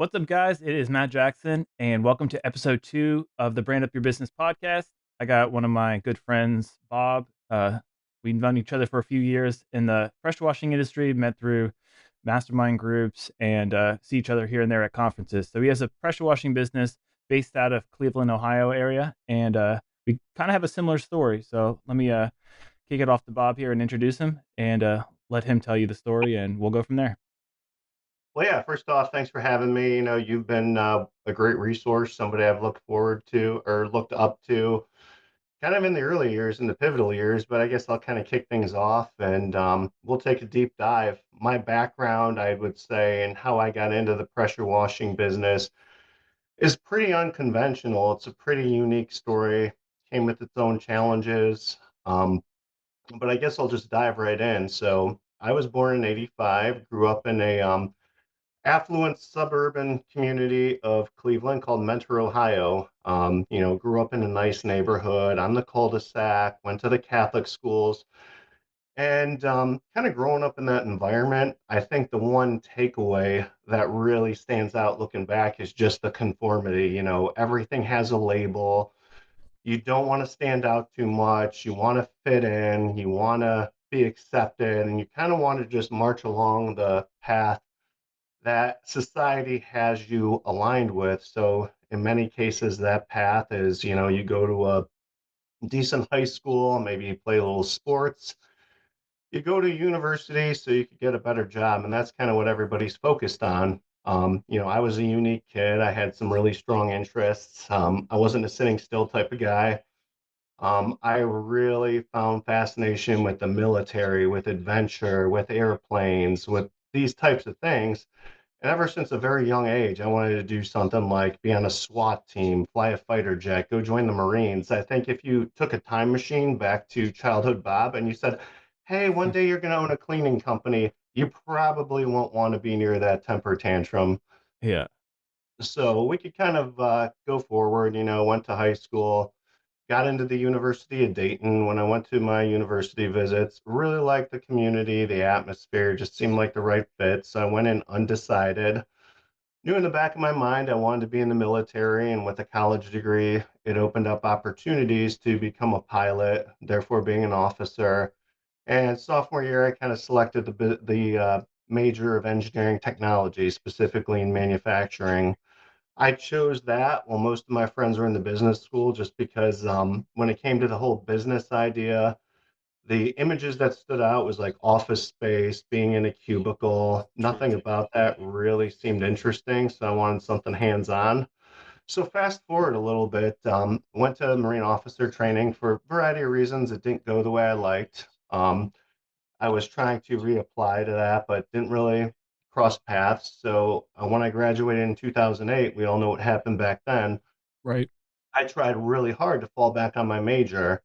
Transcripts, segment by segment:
What's up, guys? It is Matt Jackson, and welcome to episode 2 of the Brand Up Your Business podcast. I got one of my good friends, Bob. We've known each other for a few years in the pressure washing industry, met through mastermind groups, and see each other here and there at conferences. So he has a pressure washing business based out of Cleveland, Ohio area, and we kind of have a similar story. So let me kick it off to Bob here and introduce him, and let him tell you the story, and we'll go from there. Well, yeah, first off, thanks for having me. You've been a great resource, somebody I've looked forward to or looked up to kind of in the early years, in the pivotal years, but I guess I'll kind of kick things off and we'll take a deep dive. My background, I would say, and how I got into the pressure washing business is pretty unconventional. It's a pretty unique story, came with its own challenges, but I guess I'll just dive right in. So I was born in 85, grew up in a affluent suburban community of Cleveland called Mentor, Ohio. Grew up in a nice neighborhood on the cul-de-sac, went to the Catholic schools, and kind of growing up in that environment, I think the one takeaway that really stands out looking back is just the conformity. Everything has a label. You don't want to stand out too much. You want to fit in. You want to be accepted, and you kind of want to just march along the path that society has you aligned with. So in many cases, that path is, you go to a decent high school, maybe you play a little sports, you go to university so you could get a better job. And that's kind of what everybody's focused on. I was a unique kid. I had some really strong interests. I wasn't a sitting still type of guy. I really found fascination with the military, with adventure, with airplanes, with these types of things. And ever since a very young age, I wanted to do something like be on a SWAT team, fly a fighter jet, go join the Marines. I think if you took a time machine back to childhood Bob and you said, hey, one day you're going to own a cleaning company, you probably won't want to be near that temper tantrum. Yeah. So we could kind of go forward, went to high school, got into the University of Dayton. When I went to my university visits, really liked the community, the atmosphere, just seemed like the right fit. So I went in undecided. Knew in the back of my mind I wanted to be in the military, and with a college degree, it opened up opportunities to become a pilot, therefore being an officer. And sophomore year, I kind of selected the major of engineering technology, specifically in manufacturing. I chose that while most of my friends were in the business school, just because when it came to the whole business idea, the images that stood out was like office space, being in a cubicle. True. Nothing about that really seemed interesting, so I wanted something hands-on. So fast forward a little bit, went to Marine officer training for a variety of reasons. It didn't go the way I liked. I was trying to reapply to that, but didn't really cross paths. So when I graduated in 2008, we all know what happened back then. Right. I tried really hard to fall back on my major.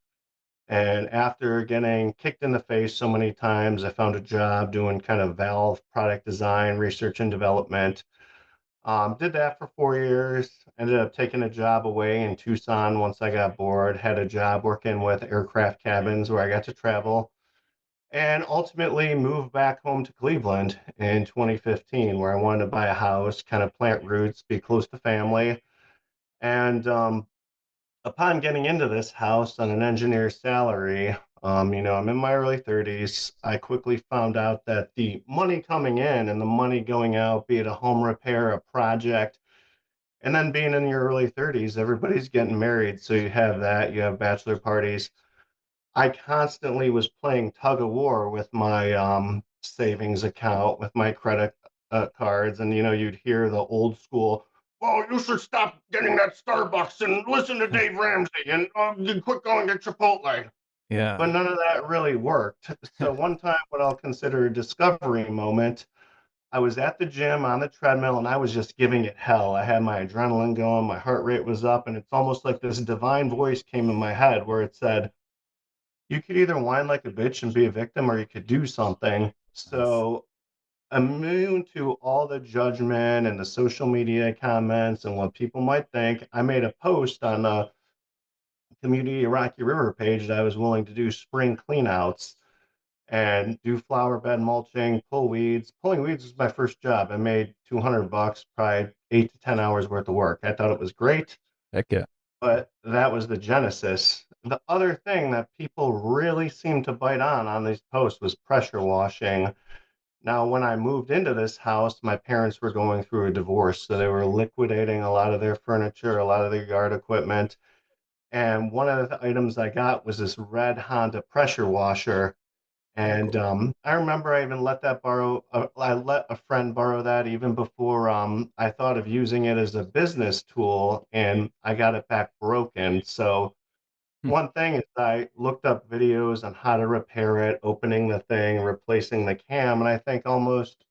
And after getting kicked in the face so many times, I found a job doing kind of valve product design, research and development. Did that for 4 years. Ended up taking a job away in Tucson once I got bored. Had a job working with aircraft cabins where I got to travel, and ultimately moved back home to Cleveland in 2015, where I wanted to buy a house, kind of plant roots, be close to family. And upon getting into this house on an engineer's salary, I'm in my early 30s. I quickly found out that the money coming in and the money going out, be it a home repair, a project, and then being in your early 30s, everybody's getting married. So you have that, you have bachelor parties. I constantly was playing tug of war with my savings account, with my credit cards. And, you'd hear the old school, well, you should stop getting that Starbucks and listen to Dave Ramsey and you quit going to Chipotle. Yeah. But none of that really worked. So one time, what I'll consider a discovery moment, I was at the gym on the treadmill and I was just giving it hell. I had my adrenaline going, my heart rate was up, and it's almost like this divine voice came in my head where it said, you could either whine like a bitch and be a victim or you could do something. Nice. So, immune to all the judgment and the social media comments and what people might think, I made a post on the community Rocky River page that I was willing to do spring cleanouts and do flower bed mulching, pull weeds. Pulling weeds was my first job. I made $200, probably 8 to 10 hours worth of work. I thought it was great, Heck yeah. but that was the genesis. The other thing that people really seemed to bite on these posts was pressure washing. Now, when I moved into this house, my parents were going through a divorce, so they were liquidating a lot of their furniture, a lot of their yard equipment. And one of the items I got was this red Honda pressure washer. Oh, And cool. I remember I even I let a friend borrow that even before I thought of using it as a business tool, and I got it back broken. So Hmm. one thing is I looked up videos on how to repair it, opening the thing, replacing the cam, and I think almost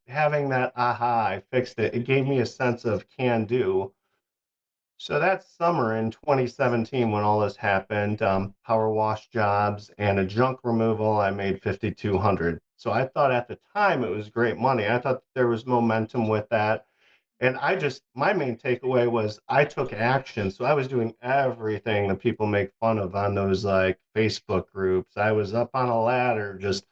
having that aha, I fixed it. It gave me a sense of can do. So that summer in 2017, when all this happened, power wash jobs and a junk removal, I made 5,200. So I thought at the time it was great money. I thought there was momentum with that. And my main takeaway was I took action. So I was doing everything that people make fun of on those like Facebook groups. I was up on a ladder, just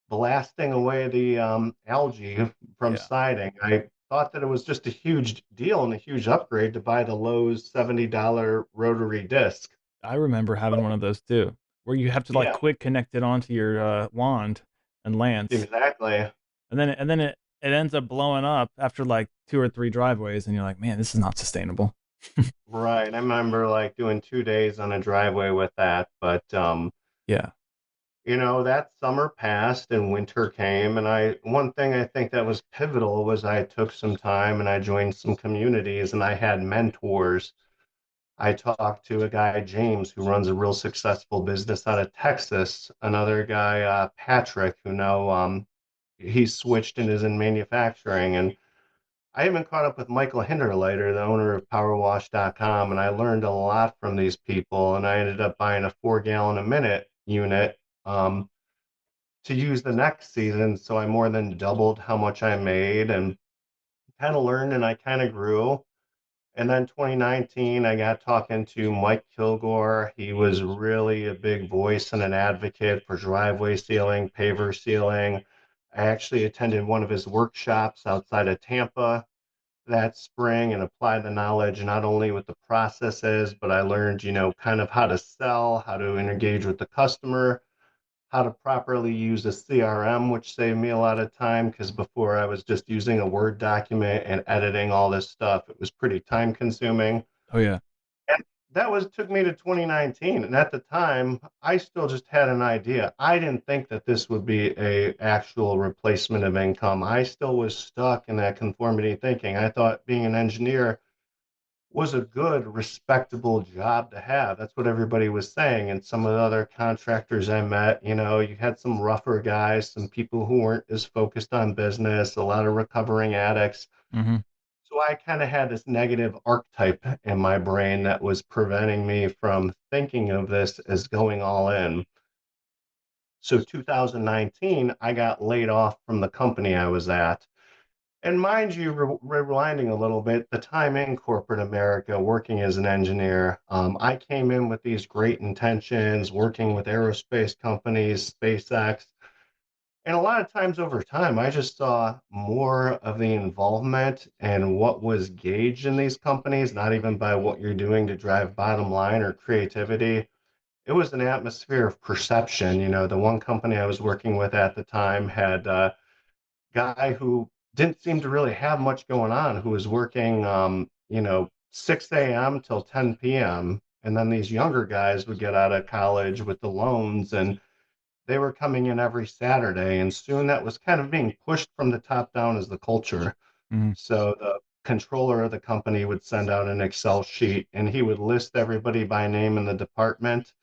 blasting away the algae from Yeah. siding. I thought that it was just a huge deal and a huge upgrade to buy the Lowe's $70 rotary disc. I remember having one of those too, where you have to like Yeah, quick connect it onto your wand and lance, exactly. and then it ends up blowing up after like two or three driveways, and you're like, man, this is not sustainable. Right. I remember like doing 2 days on a driveway with that. But Yeah. that summer passed and winter came, and one thing I think that was pivotal was I took some time and I joined some communities and I had mentors. I talked to a guy, James, who runs a real successful business out of Texas. Another guy, Patrick, who now he switched and is in manufacturing. And I even caught up with Michael Hinderleiter, the owner of PowerWash.com, and I learned a lot from these people. And I ended up buying a 4 gallon a minute unit um, to use the next season. So I more than doubled how much I made and kind of learned and I kind of grew. And then 2019, I got talking to Mike Kilgore. He was really a big voice and an advocate for driveway sealing, paver sealing. I actually attended one of his workshops outside of Tampa that spring and applied the knowledge not only with the processes, but I learned, kind of how to sell, how to engage with the customer, how to properly use a CRM, which saved me a lot of time because before I was just using a Word document and editing all this stuff. It was pretty time consuming. Oh yeah. And that was took me to 2019. And at the time, I still just had an idea. I didn't think that this would be a actual replacement of income. I still was stuck in that conformity thinking. I thought being an engineer was a good, respectable job to have. That's what everybody was saying. And some of the other contractors I met, you had some rougher guys, some people who weren't as focused on business, a lot of recovering addicts. Hmm. So I kind of had this negative archetype in my brain that was preventing me from thinking of this as going all in. So 2019, I got laid off from the company I was at. And mind you, rewinding a little bit, the time in corporate America, working as an engineer, I came in with these great intentions, working with aerospace companies, SpaceX. And a lot of times over time, I just saw more of the involvement and what was gauged in these companies, not even by what you're doing to drive bottom line or creativity. It was an atmosphere of perception. The one company I was working with at the time had guy who didn't seem to really have much going on, who was working, 6 a.m. till 10 p.m. And then these younger guys would get out of college with the loans and they were coming in every Saturday. And soon that was kind of being pushed from the top down as the culture. Hmm. So the controller of the company would send out an Excel sheet and he would list everybody by name in the department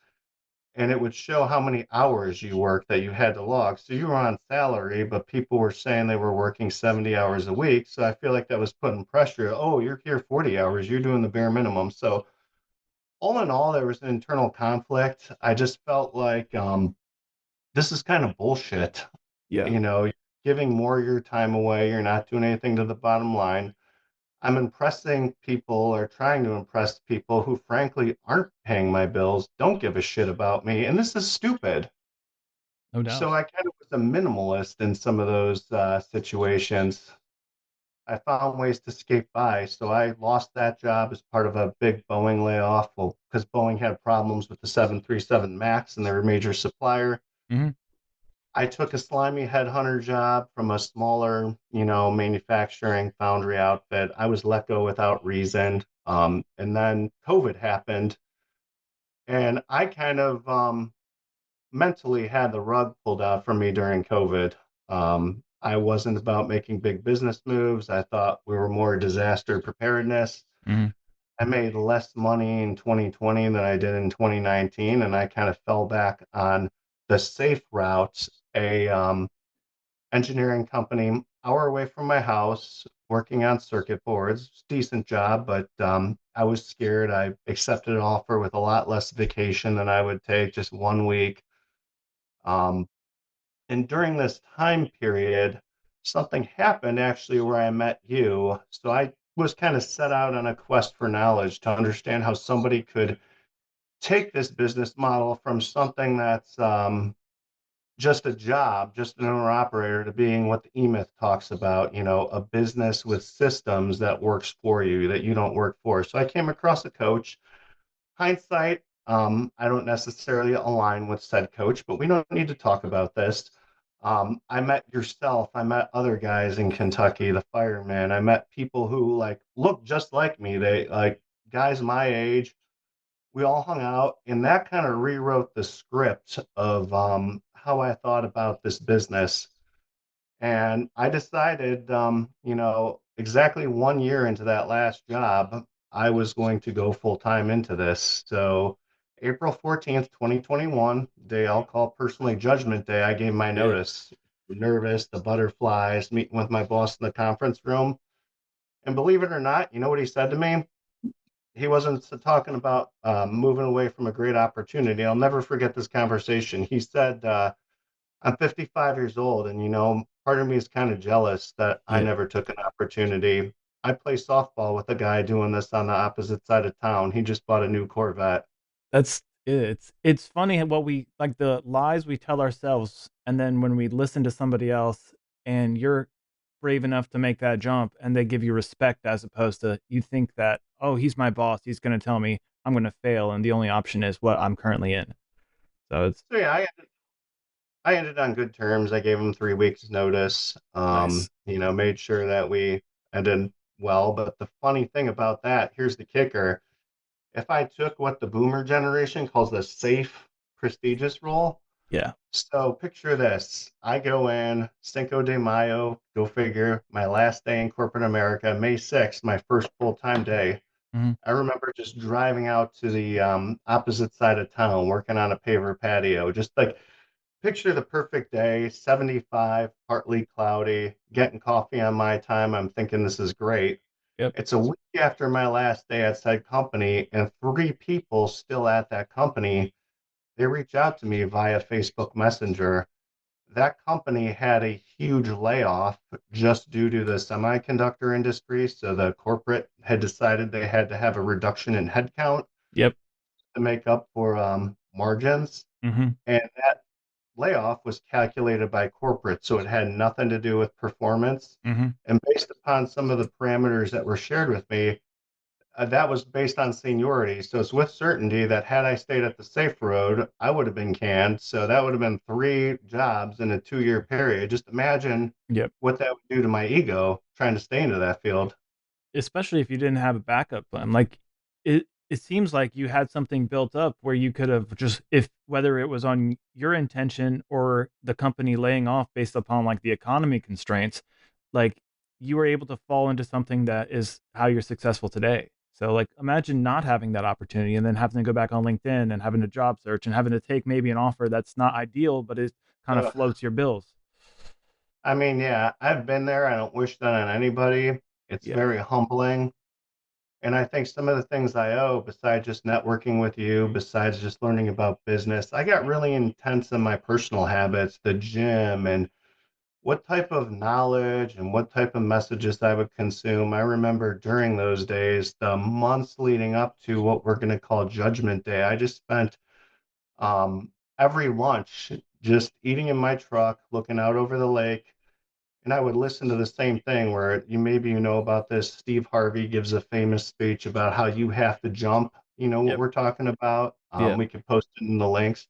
and it would show how many hours you worked that you had to log. So you were on salary, but people were saying they were working 70 hours a week. So I feel like that was putting pressure. Oh, you're here 40 hours, you're doing the bare minimum. So all in all, there was an internal conflict. I just felt like this is kind of bullshit. Yeah. You're giving more of your time away, you're not doing anything to the bottom line. I'm impressing people or trying to impress people who frankly aren't paying my bills, don't give a shit about me, and this is stupid. No So doubt. I kind of was a minimalist in some of those situations. I found ways to skate by. So I lost that job as part of a big Boeing layoff. Well, because Boeing had problems with the 737 MAX and their major supplier. Hmm. I took a slimy headhunter job from a smaller, manufacturing foundry outfit. I was let go without reason. And then COVID happened, and I kind of mentally had the rug pulled out from me during COVID. I wasn't about making big business moves. I thought we were more disaster preparedness. Hmm. I made less money in 2020 than I did in 2019, and I kind of fell back on the safe routes. A engineering company hour away from my house, working on circuit boards. Decent job, but I was scared. I accepted an offer with a lot less vacation than I would take, just 1 week. Um, and during this time period, something happened actually where I met you. So I was kind of set out on a quest for knowledge to understand how somebody could take this business model from something that's just a job, just an owner operator, to being what the E-Myth talks about, a business with systems that works for you, that you don't work for. So I came across a coach. Hindsight, I don't necessarily align with said coach, but we don't need to talk about this. I met yourself. I met other guys in Kentucky, the firemen. I met people who like look just like me. They like guys my age. We all hung out, and that kind of rewrote the script of how I thought about this business. And I decided, exactly 1 year into that last job, I was going to go full time into this. So, April 14th, 2021, day I'll call personally Judgment Day, I gave my Yeah. notice. Nervous, the butterflies, meeting with my boss in the conference room. And believe it or not, you know what he said to me? He wasn't talking about moving away from a great opportunity. I'll never forget this conversation. He said, I'm 55 years old, and part of me is kind of jealous that I Yeah. never took an opportunity. I play softball with a guy doing this on the opposite side of town. He just bought a new Corvette. That's it's funny what we like the lies we tell ourselves, and then when we listen to somebody else and you're brave enough to make that jump and they give you respect as opposed to you think that, oh, he's my boss, he's gonna tell me I'm gonna fail and the only option is what I'm currently in. So it's So yeah, I ended on good terms. I gave him 3 weeks notice. nice. Made sure that we ended well. But the funny thing about that, here's the kicker. If I took what the boomer generation calls the safe, prestigious role, Yeah. so picture this. I go in Cinco de Mayo, go figure, my last day in corporate America, May 6th, my first full-time day. Mhm. I remember just driving out to the opposite side of town, working on a paver patio, just like picture the perfect day, 75, partly cloudy, getting coffee on my time. I'm thinking this is great. Yep. It's a week after my last day at said company, and three people still at that company, they reach out to me via Facebook Messenger. That company had a huge layoff just due to the semiconductor industry. So the corporate had decided they had to have a reduction in headcount Yep. to make up for margins. Mhm. And that layoff was calculated by corporate. So it had nothing to do with performance. Mhm. And based upon some of the parameters that were shared with me, that was based on seniority. So it's with certainty that had I stayed at the safe road, I would have been canned. So that would have been three jobs in a 2 year period. Just imagine Yep. what that would do to my ego trying to stay into that field. Especially if you didn't have a backup plan. Like, it seems like you had something built up where you could have just if whether it was on your intention or the company laying off based upon, like, the economy constraints, like, you were able to fall into something that is how you're successful today. So, like, imagine not having that opportunity and then having to go back on LinkedIn and having to job search and having to take maybe an offer that's not ideal, but it kind of Uh, floats your bills. I mean, yeah, I've been there. I don't wish that on anybody. It's Yeah. very humbling. And I think some of the things I owe, besides just networking with you, besides just learning about business, I got really intense in my personal habits, the gym, and what type of knowledge and what type of messages I would consume. I remember during those days, the months leading up to what we're going to call Judgment Day, I just spent every lunch just eating in my truck, looking out over the lake, and I would listen to the same thing where you know about this. Steve Harvey gives a famous speech about how you have to jump. You know what Yep. we're talking about? Yeah. We can post it in the links.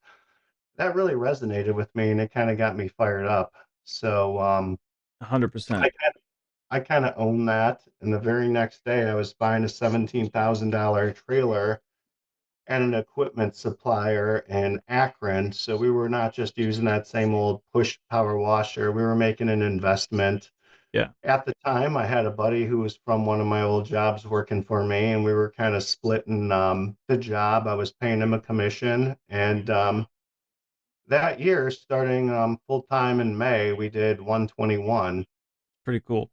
That really resonated with me, and it kind of got me fired up. So 100%. I I kind of own that. And the very next day, I was buying a $17,000 trailer and an equipment supplier in Akron. So we were not just using that same old push power washer. We were making an investment. Yeah. At the time, I had a buddy who was from one of my old jobs working for me, and we were kind of splitting the job. I was paying him a commission. And that year, starting full time in May, we did 121. Pretty cool.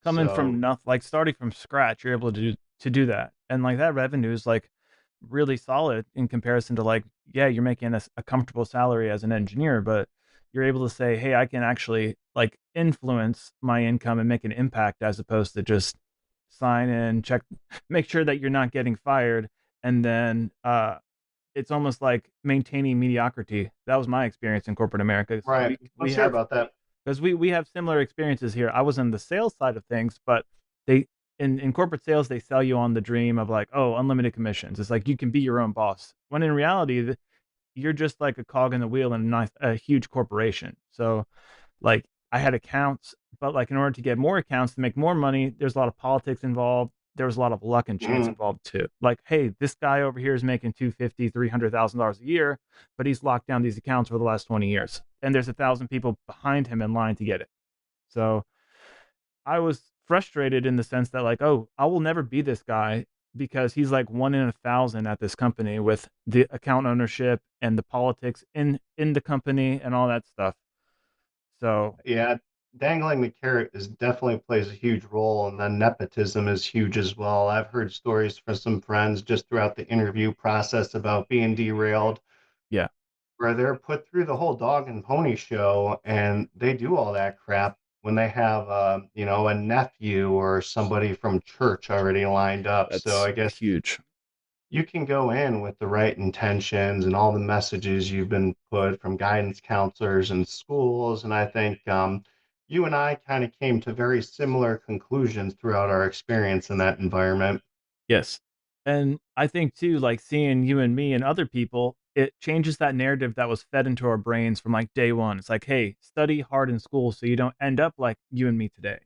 Coming So, from nothing, like starting from scratch, you're able to do that, and like that revenue is like really solid in comparison to like, yeah, you're making a comfortable salary as an engineer, but you're able to say, hey, I can actually like influence my income and make an impact as opposed to just sign in, check, make sure that you're not getting fired, and then it's almost like maintaining mediocrity. That was my experience in corporate America. So right. we Let's hear have, about that. because we have similar experiences here. I was in the sales side of things, but they in corporate sales they sell you on the dream of like, oh, unlimited commissions. It's like you can be your own boss. When in reality, you're just like a cog in the wheel in a huge corporation. So like I had accounts, but like in order to get more accounts to make more money, there's a lot of politics involved. There was a lot of luck and chance Mhm. involved too. Like, hey, this guy over here is making 250, $300,000 a year, but he's locked down these accounts for the last 20 years. And there's 1,000 people behind him in line to get it. So I was frustrated in the sense that like, oh, I will never be this guy because he's like 1 in 1,000 at this company with the account ownership and the politics in the company and all that stuff. So Yeah, dangling the carrot is definitely plays a huge role, and then nepotism is huge as well. I've heard stories from some friends just throughout the interview process about being derailed, yeah, where they're put through the whole dog and pony show, and they do all that crap when they have, a nephew or somebody from church already lined up. So that's I guess huge. you can go in with the right intentions and all the messages you've been put from guidance counselors and schools. And I think you and I kind of came to very similar conclusions throughout our experience in that environment. Yes. And I think too, like seeing you and me and other people, it changes that narrative that was fed into our brains from like day one. It's like, hey, study hard in school so you don't end up like you and me today.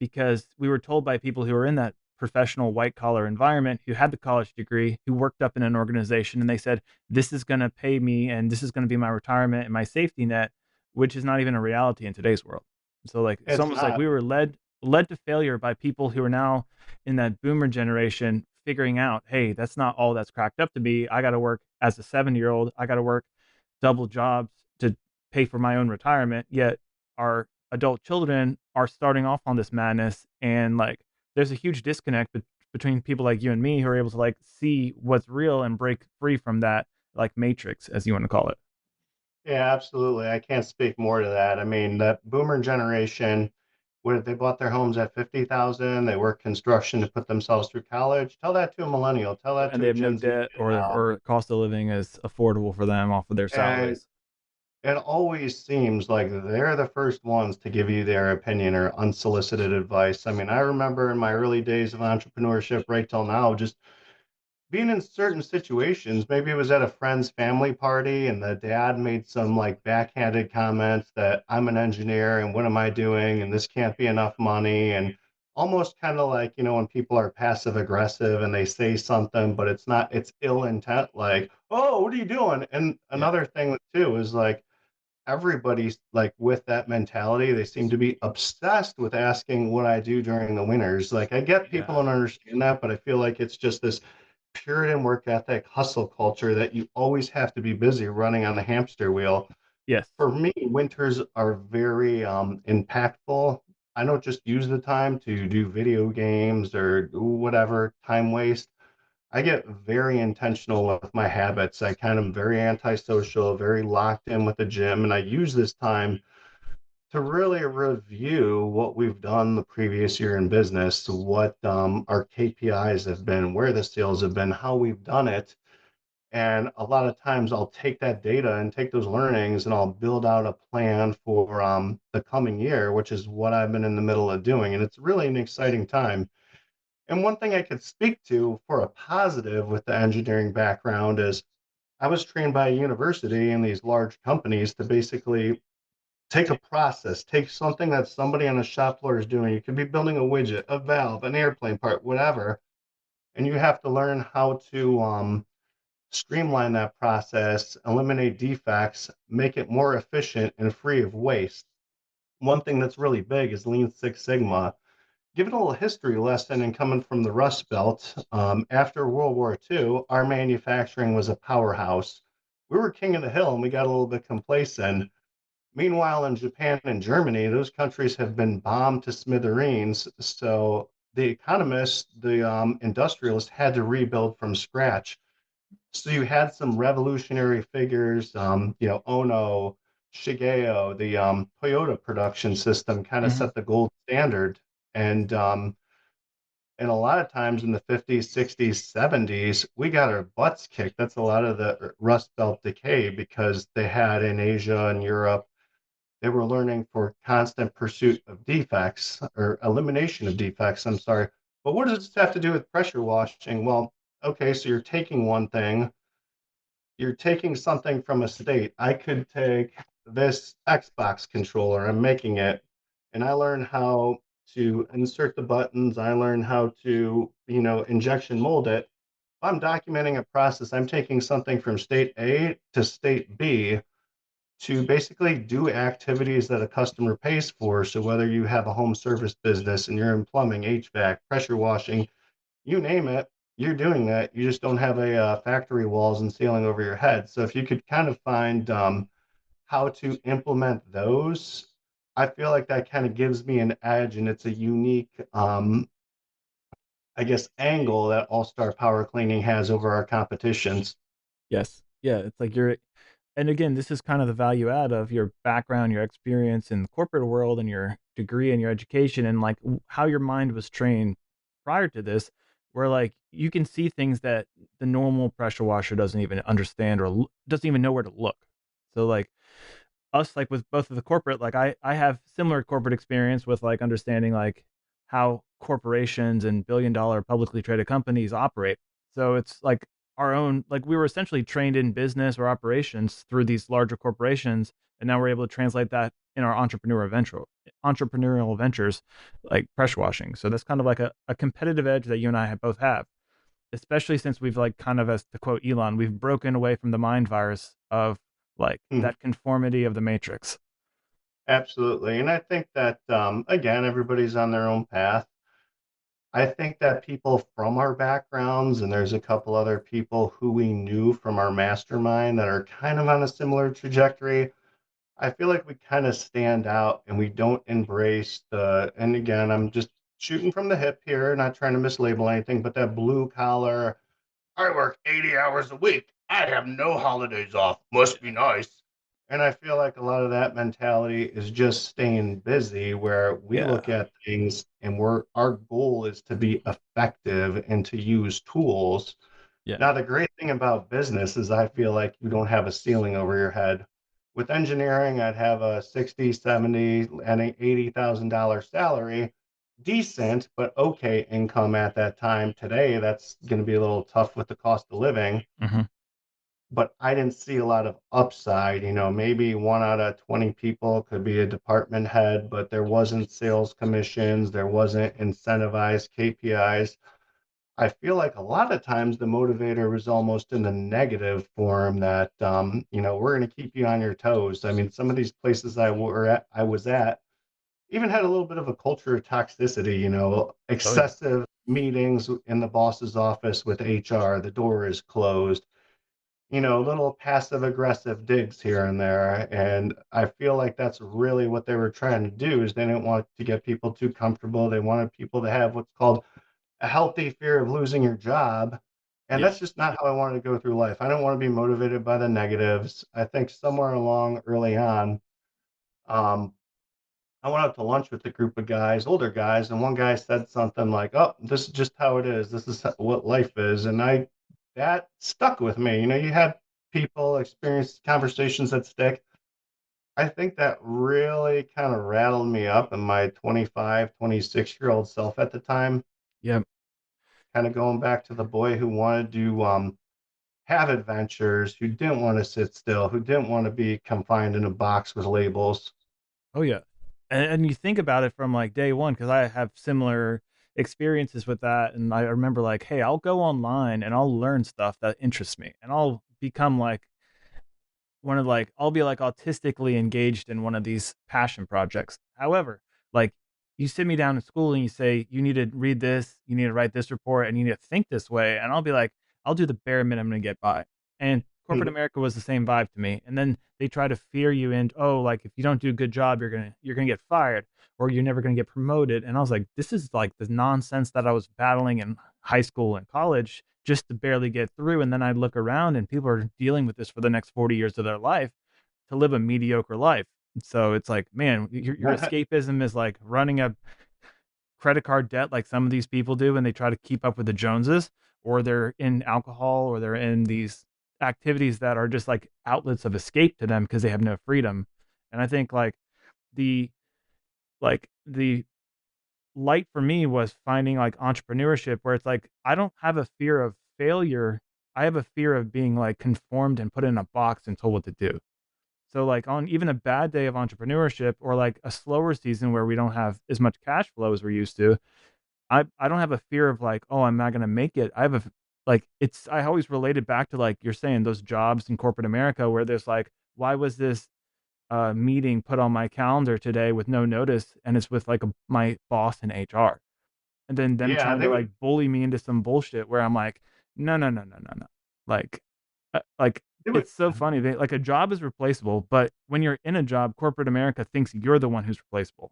Because we were told by people who were in that professional white collar environment, who had the college degree, who worked up in an organization, and they said, this is going to pay me and this is going to be my retirement and my safety net, which is not even a reality in today's world. So like it's It's almost like not. we were led to failure by people who are now in that boomer generation figuring out, hey, that's not all that's cracked up to be. I got to work as a 7-year-old. I got to work double jobs to pay for my own retirement. Yet our adult children are starting off on this madness. And like, there's a huge disconnect between people like you and me who are able to like see what's real and break free from that like matrix, as you want to call it. Yeah, absolutely. I can't speak more to that. I mean, that boomer generation, where they bought their homes at 50,000, they worked construction to put themselves through college. Tell that to a millennial, tell that And to they a have no Gen Z debt kid now. or cost of living is affordable for them off of their And salaries. it always seems like they're the first ones to give you their opinion or unsolicited advice. I mean, I remember in my early days of entrepreneurship right till now, just being in certain situations. Maybe it was at a friend's family party and the dad made some like backhanded comments that I'm an engineer and what am I doing? And this can't be enough money. And almost kind of like, when people are passive aggressive and they say something, but it's ill intent, like, oh, what are you doing? And Yeah. another thing too is like, everybody's like with that mentality. They seem to be obsessed with asking what I do during the winters. Like I get people Yeah. don't understand that, but I feel like it's just this Puritan work ethic hustle culture that you always have to be busy running on the hamster wheel. Yes. For me, winters are very impactful. I don't just use the time to do video games or whatever time waste. I get very intentional with my habits. I kind of very antisocial, very locked in with the gym, and I use this time to really review what we've done the previous year in business, what our KPIs have been, where the sales have been, how we've done it, And a lot of times I'll take that data and take those learnings and I'll build out a plan for the coming year, which is what I've been in the middle of doing. And it's really an exciting time. And one thing I could speak to for a positive with the engineering background is I was trained by a university in these large companies to basically take a process, take something that somebody on the shop floor is doing. You could be building a widget, a valve, an airplane part, whatever. And you have to learn how to streamline that process, eliminate defects, make it more efficient and free of waste. One thing that's really big is Lean Six Sigma. Given a little history lesson and coming from the Rust Belt, after World War II, our manufacturing was a powerhouse. We were king of the hill and we got a little bit complacent. Meanwhile, in Japan and Germany, those countries have been bombed to smithereens. So the economists, the industrialists had to rebuild from scratch. So you had some revolutionary figures, Ono, Shigeo, the Toyota production system kind of Hmm. set the gold standard. And and a lot of times in the 50s, 60s, 70s, we got our butts kicked. That's a lot of the Rust Belt decay because they had in Asia and Europe, they were learning for constant pursuit of defects or elimination of defects. I'm sorry. But what does this have to do with pressure washing? Well, okay, so you're taking something from a state. I could take this Xbox controller, I'm making it, and I learn how to insert the buttons. I learn how to, injection mold it. I'm documenting a process. I'm taking something from state A to state B to basically do activities that a customer pays for. So whether you have a home service business and you're in plumbing, HVAC, pressure washing, you name it, you're doing that. You just don't have a factory walls and ceiling over your head. So if you could kind of find how to implement those, I feel like that kind of gives me an edge, and it's a unique, I guess, angle that All Star Power Cleaning has over our competitions. Yes. Yeah. It's like you're, and again, this is kind of the value add of your background, your experience in the corporate world, and your degree and your education, and like how your mind was trained prior to this, where like you can see things that the normal pressure washer doesn't even understand or doesn't even know where to look. So like us, like with both of the corporate, like I have similar corporate experience with like understanding like how corporations and billion-dollar publicly traded companies operate. So it's like our own, like we were essentially trained in business or operations through these larger corporations, and now we're able to translate that in our entrepreneurial ventures like pressure washing. So that's kind of like a competitive edge that you and I have both have, especially since we've like kind of, as to quote Elon, we've broken away from the mind virus of like Hmm. that conformity of the matrix. Absolutely. And I think that, again, everybody's on their own path. I think that people from our backgrounds, and there's a couple other people who we knew from our mastermind that are kind of on a similar trajectory. I feel like we kind of stand out and we don't embrace and again, I'm just shooting from the hip here, not trying to mislabel anything, but that blue collar, I work 80 hours a week. I have no holidays off. Must be nice. And I feel like a lot of that mentality is just staying busy, where we look Yeah. at things and our goal is to be effective and to use tools. Yeah. Now, the great thing about business is I feel like you don't have a ceiling over your head. With engineering, I'd have a 60, 70, and an $80,000 salary, decent, but okay income at that time. Today, that's going to be a little tough with the cost of living, Hmm. but I didn't see a lot of upside. Maybe one out of 20 people could be a department head, but there wasn't sales commissions, there wasn't incentivized KPIs. I feel like a lot of times the motivator was almost in the negative form that we're going to keep you on your toes. I mean, some of these places I was at, even had a little bit of a culture of toxicity. Oh yeah. Excessive meetings in the boss's office with HR. The door is closed. Little passive aggressive digs here and there. And I feel like that's really what they were trying to do is they didn't want to get people too comfortable. They wanted people to have what's called a healthy fear of losing your job. And Yeah. that's just not how I wanted to go through life. I don't want to be motivated by the negatives. I think somewhere along early on, um, I went out to lunch with a group of guys, older guys, and one guy said something like, "Oh, this is just how it is. This is what life is." And that stuck with me. You had people experience conversations that stick. I think that really kind of rattled me up in my 25, 26-year-old self at the time. Yep. Kind of going back to the boy who wanted to have adventures, who didn't want to sit still, who didn't want to be confined in a box with labels. Oh yeah. And you think about it from like day one, because I have similar experiences with that. And I remember like, hey, I'll go online and I'll learn stuff that interests me, and I'll become like one of like I'll be like autistically engaged in one of these passion projects. However, like you sit me down in school and you say you need to read this, you need to write this report, and you need to think this way, and I'll be like, I'll do the bare minimum to get by. And corporate America was the same vibe to me. And then they try to fear you in, oh, like if you don't do a good job, you're gonna get fired or you're never gonna get promoted. And I was like, this is like the nonsense that I was battling in high school and college just to barely get through. And then I look around and people are dealing with this for the next 40 years of their life to live a mediocre life. So it's like, man, your escapism is like running a credit card debt like some of these people do, and they try to keep up with the Joneses, or they're in alcohol, or they're in these activities that are just like outlets of escape to them because they have no freedom. And I think the the light for me was finding like entrepreneurship, where it's like I don't have a fear of failure. I have a fear of being like conformed and put in a box and told what to do. So like on even a bad day of entrepreneurship, or like a slower season where we don't have as much cash flow as we're used to, I don't have a fear of like, oh, I'm not gonna make it. I have a like it's I always related back to like you're saying those jobs in corporate America where there's like, why was this meeting put on my calendar today with no notice, and it's with like my boss in HR, and then them Yeah, trying to they would like bully me into some bullshit where I'm like, no, no, no, no, no, no. Like, like they would it's so funny. Like a job is replaceable, but when you're in a job, corporate America thinks you're the one who's replaceable.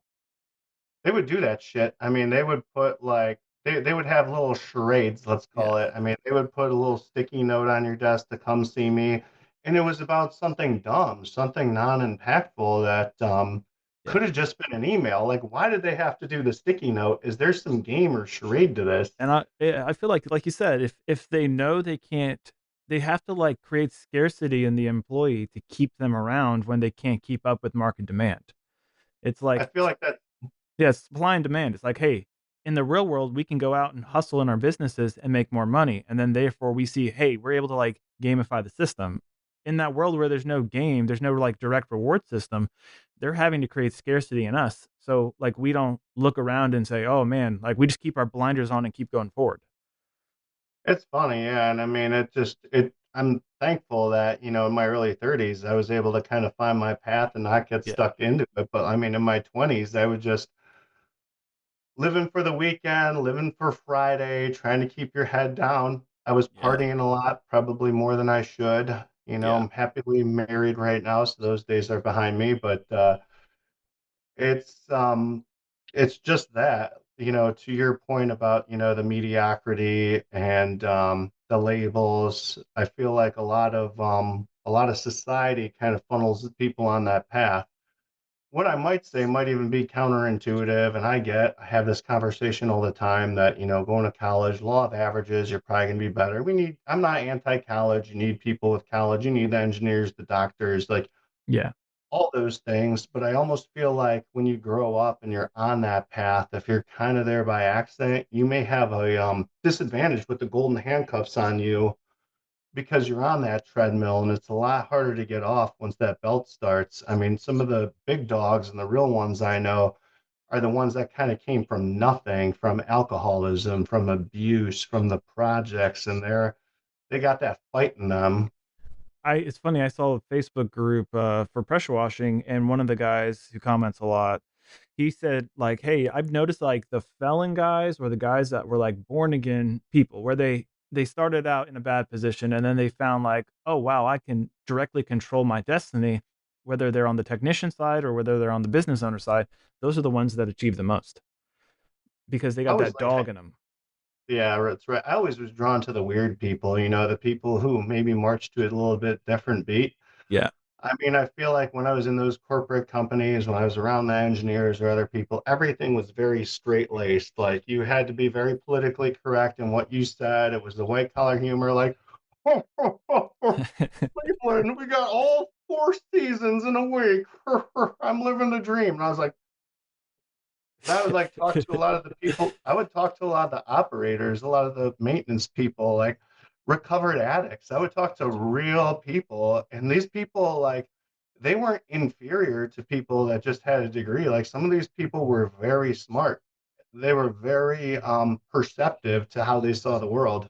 they would do that shit. I mean, they would put like they would have little charades, let's Yeah, call it. I mean, they would put a little sticky note on your desk to come see me, and it was about something dumb, something non-impactful that yeah. could have just been an email. Like, why did they have to do the sticky note? Is there some game or charade to this? And I feel like you said, if they know they can't, they have to like create scarcity in the employee to keep them around when they can't keep up with market demand. It's I like, feel like that yeah, supply and demand. It's like, hey, in the real world, we can go out and hustle in our businesses and make more money. And then therefore we see, hey, we're able to like gamify the system. In that world where there's no game, there's no like direct reward system, they're having to create scarcity in us. So like we don't look around and say, oh man, like we just keep our blinders on and keep going forward. it's funny, yeah. And I mean, I'm thankful that, in my early 30s, I was able to kind of find my path and not get Yeah. stuck into it. But I mean, in my 20s, I was just living for the weekend, living for Friday, trying to keep your head down. I was Yeah. partying a lot, probably more than I should. Yeah. I'm happily married right now, so those days are behind me. But it's um, it's just that, to your point about, the mediocrity and the labels. I feel like a lot of society kind of funnels people on that path. What I might say might even be counterintuitive, and I have this conversation all the time that, going to college, law of averages, you're probably going to be better. I'm not anti-college. You need people with college. You need the engineers, the doctors, like Yeah. all those things. But I almost feel like when you grow up and you're on that path, if you're kind of there by accident, you may have a disadvantage with the golden handcuffs on you because you're on that treadmill and it's a lot harder to get off once that belt starts. I mean, some of the big dogs and the real ones I know are the ones that kind of came from nothing, from alcoholism, from abuse, from the projects, and they got that fight in them. It's funny, I saw a Facebook group for pressure washing, and one of the guys who comments a lot, he said like, hey, I've noticed like the felon guys, or the guys that were like born again people, where they started out in a bad position and then they found like, oh wow, I can directly control my destiny, whether they're on the technician side or whether they're on the business owner side. Those are the ones that achieve the most because they I got always that like, dog in them. yeah, that's right. I always was drawn to the weird people, the people who maybe march to a little bit different beat. Yeah. I mean, I feel like when I was in those corporate companies, when I was around the engineers or other people, everything was very straight laced. Like you had to be very politically correct in what you said. It was the white collar humor, like, Cleveland, we got all 4 seasons in a week. I'm living the dream. And I was like, and I would like talk to a lot of the people. I would talk to a lot of the operators, a lot of the maintenance people, like recovered addicts. I would talk to real people, and these people like they weren't inferior to people that just had a degree. Like some of these people were very smart. They were very perceptive to how they saw the world.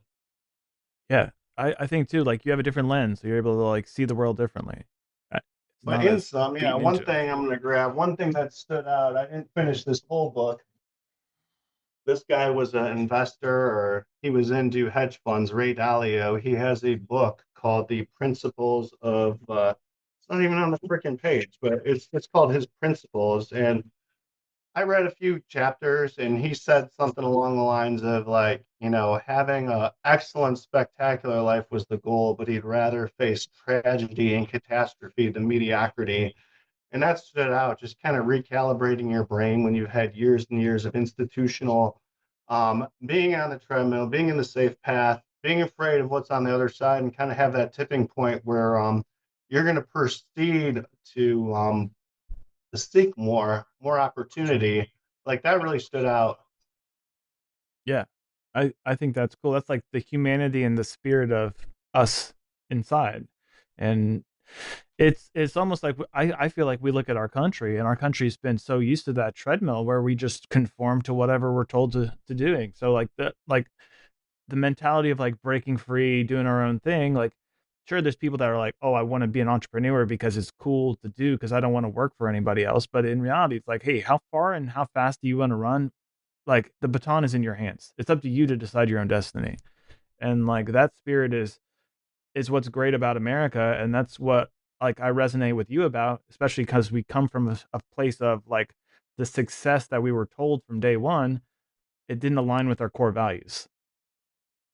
Yeah, I think too. Like you have a different lens, so you're able to like see the world differently. It's But not in as some, yeah, beaten one into it. thing I'm going to grab, one thing that stood out. I didn't finish this whole book. This guy was an investor or he was into hedge funds, Ray Dalio. He has a book called The Principles of, it's not even on the freaking page, but it's called His Principles. And I read a few chapters and he said something along the lines of like, having a excellent, spectacular life was the goal, but he'd rather face tragedy and catastrophe than mediocrity. And that stood out, just kind of recalibrating your brain when you've had years and years of institutional being on the treadmill, being in the safe path, being afraid of what's on the other side, and kind of have that tipping point where you're going to proceed to seek more opportunity. Like that really stood out. Yeah, I think that's cool. That's like the humanity and the spirit of us inside, and it's almost like I feel like we look at our country, and our country's been so used to that treadmill where we just conform to whatever we're told to doing. So like the mentality of like breaking free, doing our own thing. Like, sure, there's people that are like, oh, I want to be an entrepreneur because it's cool to do because I don't want to work for anybody else. But in reality, it's like, hey, how far and how fast do you want to run? Like the baton is in your hands. It's up to you to decide your own destiny. And like that spirit is what's great about America, and that's what like I resonate with you about, especially because we come from a place of like the success that we were told from day one. It didn't align with our core values.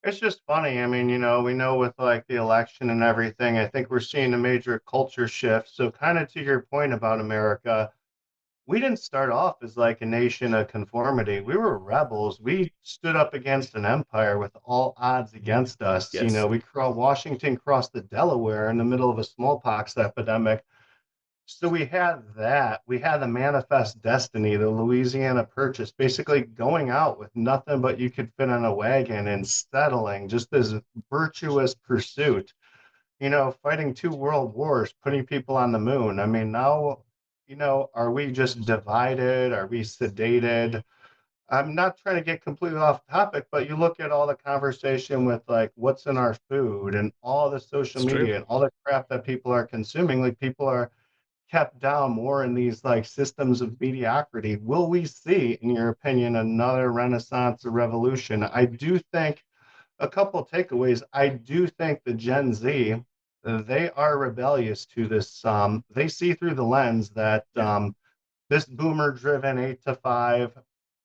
It's just funny. I mean, we know with like the election and everything, I think we're seeing a major culture shift. So, kind of to your point about America, we didn't start off as like a nation of conformity. We were rebels. We stood up against an empire with all odds against us. Yes. Washington crossed the Delaware in the middle of a smallpox epidemic. So we had that. We had the manifest destiny, the Louisiana Purchase, basically going out with nothing but you could fit on a wagon and settling, just this virtuous pursuit, fighting 2 world wars, putting people on the moon. I mean, now, are we just divided? Are we sedated? I'm not trying to get completely off topic, but you look at all the conversation with like what's in our food and all the social It's true. media and all the crap that people are consuming. Like people are kept down more in these like systems of mediocrity. Will we see, in your opinion, another renaissance or revolution? I do think a couple takeaways. I do think the Gen Z, they are rebellious to this. They see through the lens that Yeah. this boomer driven 8 to 5,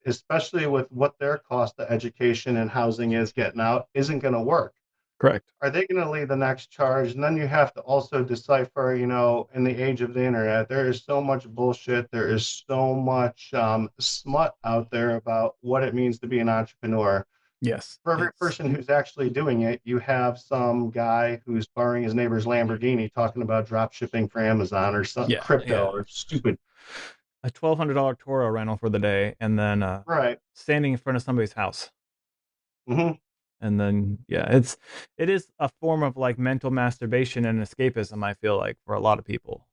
especially with what their cost of education and housing is getting out, isn't going to work. Correct. Are they going to lead the next charge? And then you have to also decipher, in the age of the internet, there is so much bullshit. There is so much smut out there about what it means to be an entrepreneur. Yes. For every It's person who's actually doing it, you have some guy who's borrowing his neighbor's Lamborghini talking about drop shipping for Amazon or some yeah, crypto yeah. or stupid. A $1,200 Toro rental for the day, and then Right. standing in front of somebody's house, Hmm. and then yeah, it is a form of like mental masturbation and escapism. I feel like for a lot of people,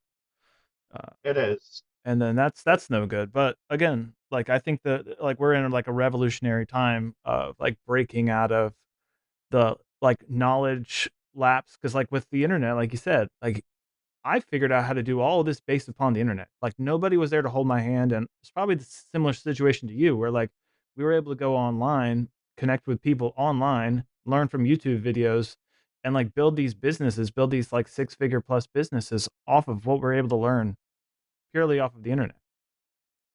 uh, It is. and then that's no good. But again, like I think that like we're in like a revolutionary time of like breaking out of the like knowledge lapse because like with the internet, like you said, like I figured out how to do all of this based upon the internet. Like nobody was there to hold my hand, and it's probably the similar situation to you, where like we were able to go online, connect with people online, learn from YouTube videos, and like build these businesses, build these like six-figure plus businesses off of what we're able to learn purely off of the internet.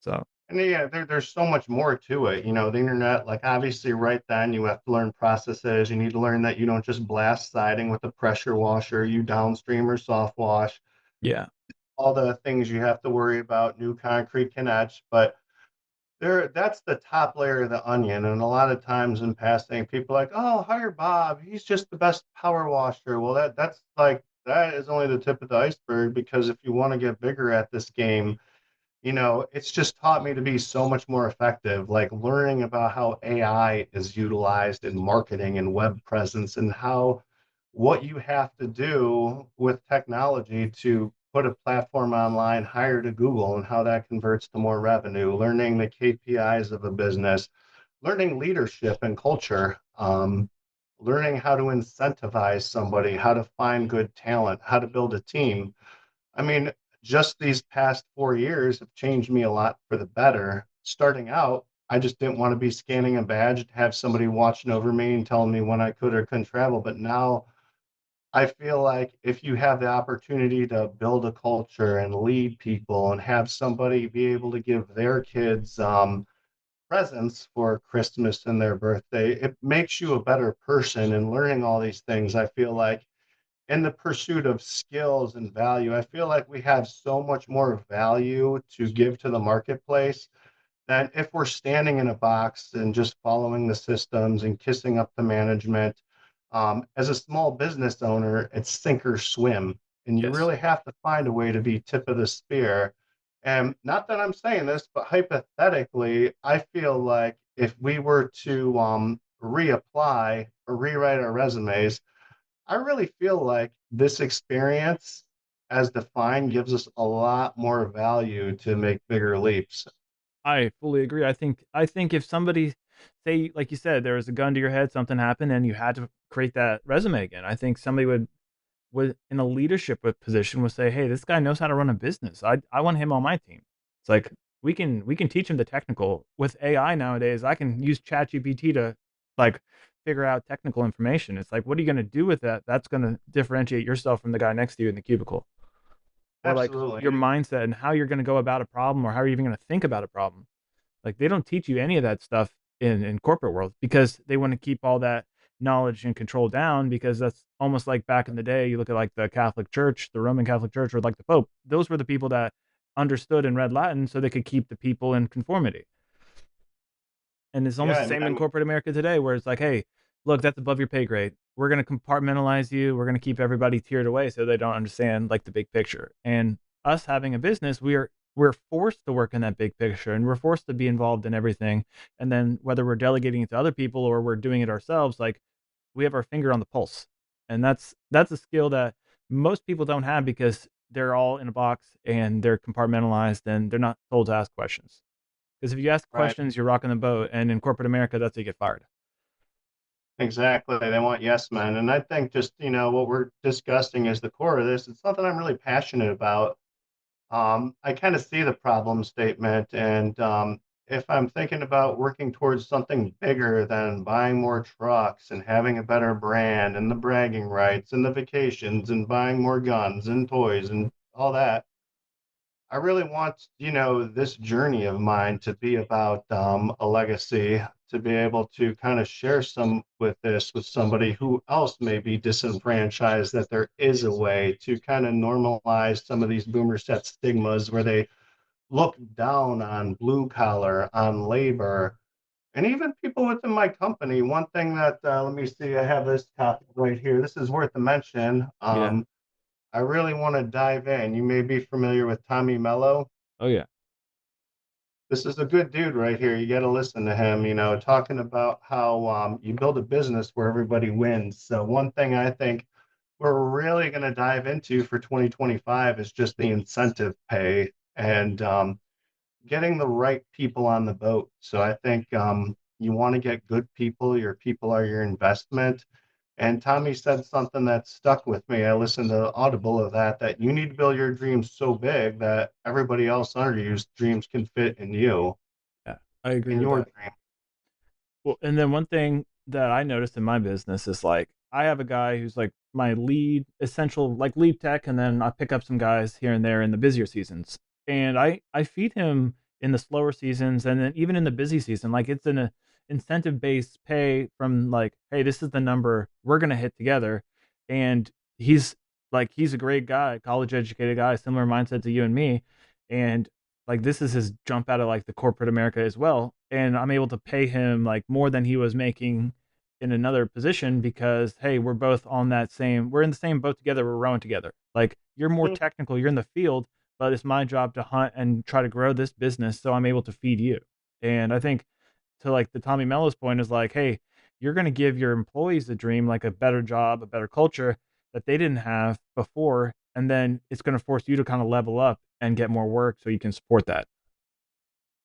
So And yeah, there's so much more to it. The internet, like obviously right then you have to learn processes. You need to learn that you don't just blast siding with a pressure washer, you downstream or soft wash, yeah, all the things you have to worry about, new concrete can etch. But That's the top layer of the onion. And a lot of times in passing, people are like, oh, hire Bob. He's just the best power washer. Well, that's like that is only the tip of the iceberg because if you want to get bigger at this game, it's just taught me to be so much more effective, like learning about how AI is utilized in marketing and web presence and how what you have to do with technology to put a platform online higher to Google and how that converts to more revenue, learning the KPIs of a business, learning leadership and culture, learning how to incentivize somebody, how to find good talent, how to build a team. I mean, just these past 4 years have changed me a lot for the better. Starting out, I just didn't want to be scanning a badge, have somebody watching over me and telling me when I could or couldn't travel. But now I feel like if you have the opportunity to build a culture and lead people and have somebody be able to give their kids presents for Christmas and their birthday, it makes you a better person. And learning all these things, I feel like in the pursuit of skills and value, I feel like we have so much more value to give to the marketplace that if we're standing in a box and just following the systems and kissing up the management, as a small business owner, it's sink or swim. And you Yes. really have to find a way to be tip of the spear. And not that I'm saying this, but hypothetically, I feel like if we were to reapply or rewrite our resumes, I really feel like this experience as defined gives us a lot more value to make bigger leaps. I fully agree. I think if somebody say like you said, there was a gun to your head, something happened and you had to create that resume again. I think somebody would in a leadership position would say, "Hey, this guy knows how to run a business. I want him on my team." It's like we can teach him the technical. With AI nowadays, I can use ChatGPT to like figure out technical information. It's like, what are you going to do with that? That's going to differentiate yourself from the guy next to you in the cubicle, or like your Absolutely. mindset and how you're going to go about a problem, or how you're even going to think about a problem. Like, they don't teach you any of that stuff in corporate world because they wanna keep all that knowledge and control down because that's almost like back in the day, you look at, like, the Catholic Church, the Roman Catholic Church, or, like, the Pope. Those were the people that understood and read Latin so they could keep the people in conformity. And it's Yeah, almost the same I in mean, corporate America today where it's like, "Hey, look, that's above your pay grade. We're gonna compartmentalize you. We're gonna keep everybody tiered away so they don't understand, like, the big picture." And us having a business, we're forced to work in that big picture, and we're forced to be involved in everything. And then whether we're delegating it to other people or we're doing it ourselves, like, we have our finger on the pulse. And that's a skill that most people don't have because they're all in a box and they're compartmentalized and they're not told to ask questions. Because if you ask right, questions, you're rocking the boat, and in corporate America, that's how you get fired. exactly. They want yes men. And I think just, what we're discussing is the core of this. It's something I'm really passionate about. I kind of see the problem statement, and if I'm thinking about working towards something bigger than buying more trucks and having a better brand and the bragging rights and the vacations and buying more guns and toys and all that, I really want, this journey of mine to be about a legacy, to be able to kind of share some with this with somebody who else may be disenfranchised, that there is a way to kind of normalize some of these boomer set stigmas where they look down on blue collar, on labor, and even people within my company. One thing that, let me see, I have this topic right here. This is worth a mention. Yeah. I really want to dive in. You may be familiar with Tommy Mello. Oh, yeah. This is a good dude right here. You got to listen to him, talking about how you build a business where everybody wins. So, one thing I think we're really going to dive into for 2025 is just the incentive pay and getting the right people on the boat. So, I think you want to get good people. Your people are your investment. And Tommy said something that stuck with me. I listened to Audible of that you need to build your dreams so big that everybody else under you's dreams can fit in you, Yeah. I agree in with your that. dream. Well, and then one thing that I noticed in my business is like I have a guy who's like my lead essential like lead tech, and then I pick up some guys here and there in the busier seasons. And I feed him in the slower seasons and then even in the busy season. Like it's an incentive based pay from like, hey, this is the number we're gonna hit together. And he's he's a great guy, college educated guy, similar mindset to you and me. And like this is his jump out of like the corporate America as well, and I'm able to pay him like more than he was making in another position because hey, we're in the same boat together, we're rowing together. Like you're more Mhm. technical, you're in the field, but it's my job to hunt and try to grow this business so I'm able to feed you. And I think to like the Tommy Mello's point is like, hey, you're going to give your employees a dream, like a better job, a better culture that they didn't have before. And then it's going to force you to kind of level up and get more work so you can support that.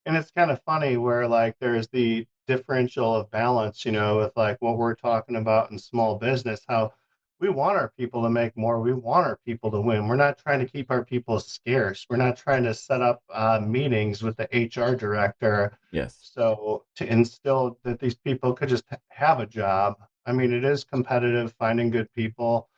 And it's kind of funny where like there's the differential of balance, with like what we're talking about in small business, how we want our people to make more. We want our people to win. We're not trying to keep our people scarce. We're not trying to set up meetings with the HR director. Yes. So to instill that these people could just have a job. I mean, it is competitive finding good people.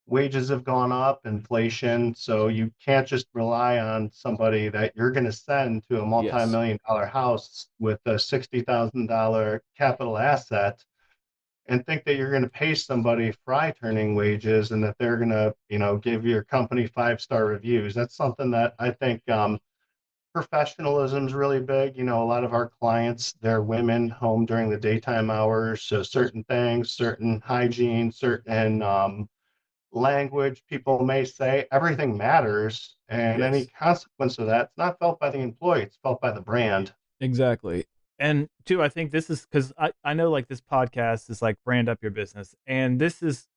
Wages have gone up, inflation, so you can't just rely on somebody that you're going to send to a Yes. multi-million dollar house with a $60,000 capital asset and think that you're going to pay somebody fry turning wages and that they're going to, give your company 5-star reviews. That's something that I think professionalism is really big. A lot of our clients, they're women home during the daytime hours, so certain things, certain hygiene, certain language people may say, everything matters, and any Yes. consequence of that, it's not felt by the employee, it's felt by the brand. Exactly. And two, I think this is because I know like this podcast is like brand up your business. And this is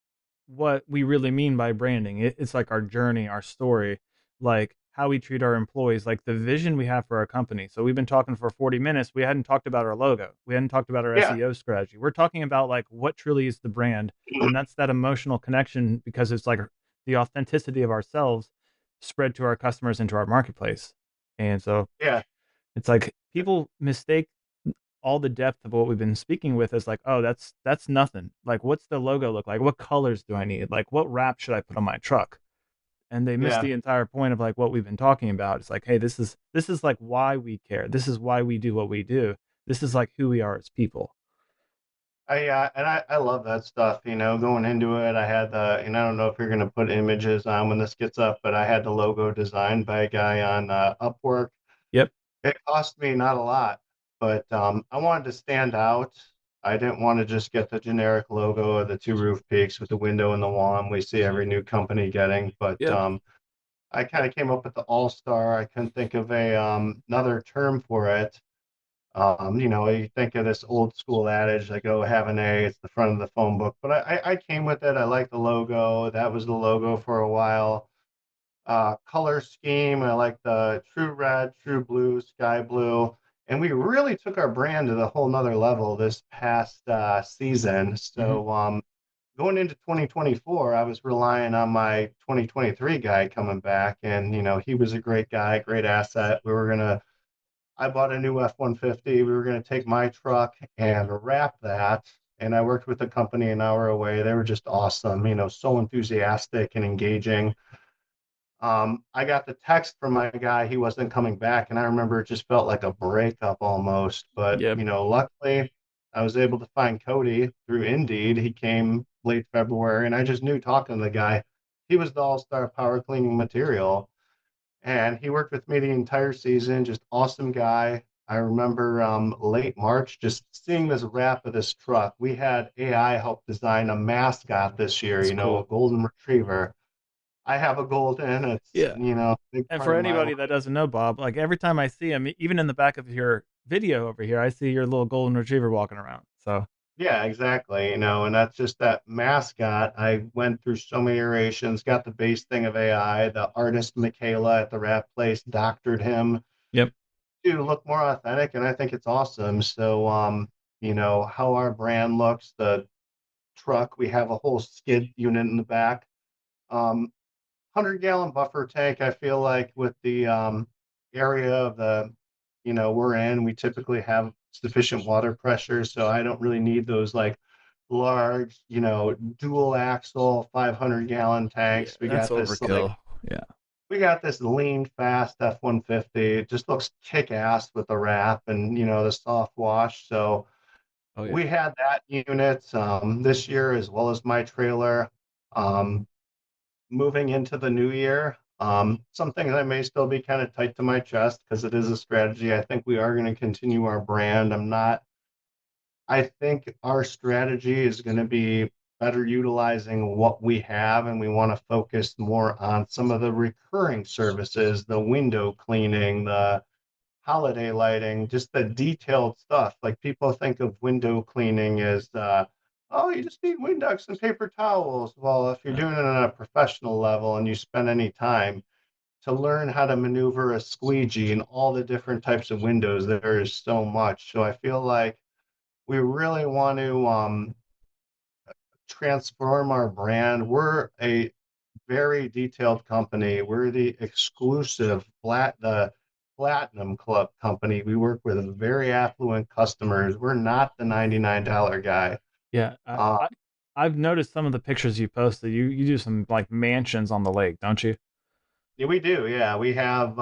what we really mean by branding. It's like our journey, our story, like how we treat our employees, like the vision we have for our company. So we've been talking for 40 minutes. We hadn't talked about our logo. We hadn't talked about our Yeah, SEO strategy. We're talking about like what truly is the brand. And that's that emotional connection because it's like the authenticity of ourselves spread to our customers and to our marketplace. And so yeah, it's like people mistake all the depth of what we've been speaking with is like, oh, that's nothing. Like, what's the logo look like? What colors do I need? Like, what wrap should I put on my truck? And they miss yeah. the entire point of like what we've been talking about. It's like, hey, this is like why we care. This is why we do what we do. This is like who we are as people. I love that stuff. Going into it, I had I don't know if you're going to put images on when this gets up, but I had the logo designed by a guy on Upwork. Yep. It cost me not a lot, but I wanted to stand out. I didn't want to just get the generic logo of the two roof peaks with the window and the wand we see every new company getting, but Yep. I kind of came up with the all star. I couldn't think of a another term for it. You think of this old school adage like, "Oh, have an A," it's the front of the phone book. But I came with it. I like the logo. That was the logo for a while. Color scheme. I like the true red, true blue, sky blue. And we really took our brand to the whole nother level this past season. Hmm. So going into 2024, I was relying on my 2023 guy coming back, and he was a great guy, great asset. I bought a new F-150. We were gonna take my truck and wrap that, and I worked with the company an hour away. They were just awesome, so enthusiastic and engaging. I got the text from my guy he wasn't coming back, and I remember it just felt like a breakup almost. But Yep. luckily, I was able to find Cody through Indeed. He came late February, and I just knew talking to the guy, he was the all-star power cleaning material, and he worked with me the entire season. Just awesome guy. I remember late March just seeing this wrap of this truck. We had AI help design a mascot this year, It's a cool. golden retriever. I have a golden. It's, Yeah. a big And part for of my anybody life. that doesn't know, Bob, like every time I see him, even in the back of your video over here, I see your little golden retriever walking around. So, Yeah, exactly. And that's just that mascot. I went through so many iterations, got the base thing of AI. The artist Michaela at the rap place doctored him yep. to look more authentic, and I think it's awesome. So, how our brand looks, the truck, we have a whole skid unit in the back. 100-gallon buffer tank. I feel like with the area of the, we're in, we typically have sufficient water pressure, so I don't really need those like large, dual axle 500-gallon Yeah, tanks. We that's got this like overkill. Yeah. we got this lean, fast F-150. It just looks kick ass with the wrap and the soft wash. So Oh yeah. we had that unit this year as well as my trailer. Um, Moving into the new year, Some things I may still be kind of tight to my chest because it is a strategy. I think we are going to continue our brand. I think our strategy is going to be better utilizing what we have, and we want to focus more on some of the recurring services, the window cleaning, the holiday lighting, just the detailed stuff. Like people think of window cleaning as, oh, you just need Windex and paper towels. Well, if you're Yeah. doing it on a professional level and you spend any time to learn how to maneuver a squeegee and all the different types of windows, there is so much. So I feel like we really want to transform our brand. We're a very detailed company. We're the exclusive the platinum club company. We work with very affluent customers. We're not the $99 guy. Yeah, Uh, I've noticed some of the pictures you posted. You do some like mansions on the lake, don't you? yeah, we do. Yeah, we have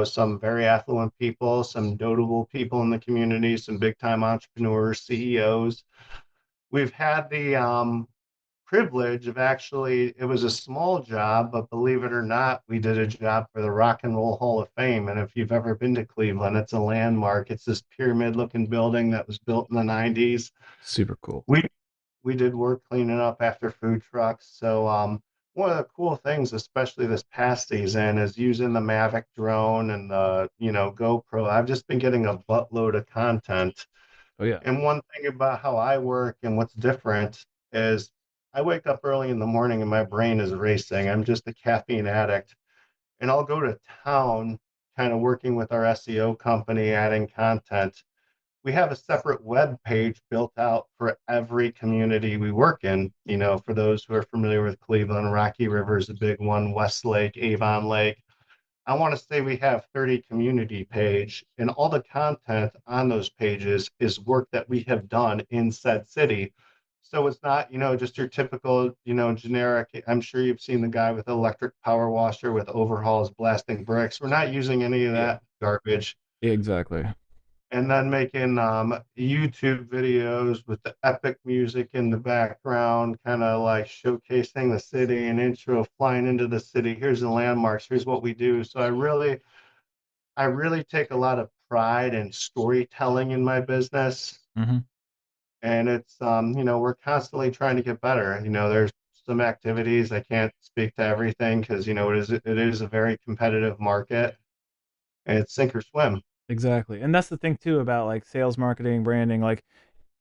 some very affluent people, some notable people in the community, some big time entrepreneurs, CEOs. We've had the privilege of actually, it was a small job, but believe it or not, we did a job for the Rock and Roll Hall of Fame. And if you've ever been to Cleveland, it's a landmark. It's this pyramid looking building that was built in the 90s. Super cool. We we did work cleaning up after food trucks. So one of the cool things, especially this past season, is using the Mavic drone and the GoPro. I've just been getting a buttload of content, Oh yeah. and one thing about how I work and what's different is I wake up early in the morning and my brain is racing. I'm just a caffeine addict. And I'll go to town kind of working with our SEO company, adding content. We have a separate web page built out for every community we work in. For those who are familiar with Cleveland, Rocky River is a big one, Westlake, Avon Lake. I want to say we have 30 community page, and all the content on those pages is work that we have done in said city. So it's not, just your typical, generic. I'm sure you've seen the guy with the electric power washer with overhauls blasting bricks. We're not using any of Yeah. that garbage. Exactly. And then making YouTube videos with the epic music in the background, kind of like showcasing the city and intro flying into the city. Here's the landmarks. Here's what we do. So I really take a lot of pride in storytelling in my business, Hmm. and it's we're constantly trying to get better. There's some activities I can't speak to everything because it is a very competitive market, and it's sink or swim. Exactly. And that's the thing too about like sales, marketing, branding. Like,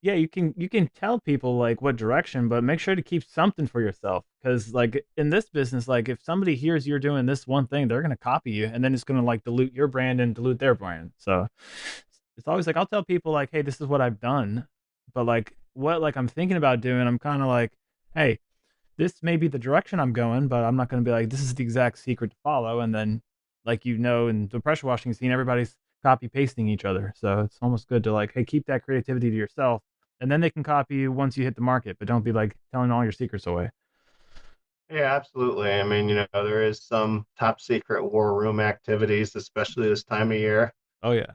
yeah, you can tell people like what direction, but make sure to keep something for yourself. Because like in this business, like if somebody hears you're doing this one thing, they're gonna copy you, and then it's gonna like dilute your brand and dilute their brand. So it's always like I'll tell people like, hey, this is what I've done, but like what like I'm thinking about doing, I'm kind of like, hey, this may be the direction I'm going, but I'm not going to be like, this is the exact secret to follow. And then, like, in the pressure washing scene, everybody's copy pasting each other. So it's almost good to like, hey, keep that creativity to yourself. And then they can copy you once you hit the market, but don't be like telling all your secrets away. Yeah, absolutely. I mean, there is some top secret war room activities, especially this time of year. Oh, yeah.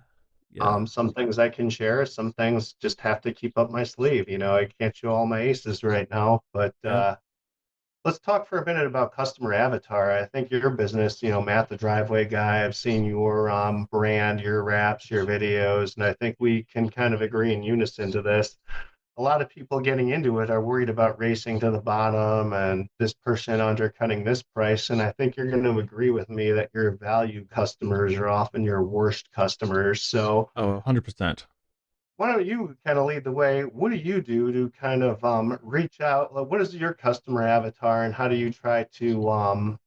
Yeah. Some things I can share, some things just have to keep up my sleeve. I can't show all my aces right now, but Yeah. let's talk for a minute about customer avatar. I think your business, Matt the Driveway Guy, I've seen your brand, your raps, your videos, and I think we can kind of agree in unison to this. A lot of people getting into it are worried about racing to the bottom and this person undercutting this price. And I think you're going to agree with me that your value customers are often your worst customers. So Oh, 100%. why don't you kind of lead the way? What do you do to kind of reach out? Like, what is your customer avatar, and how do you try to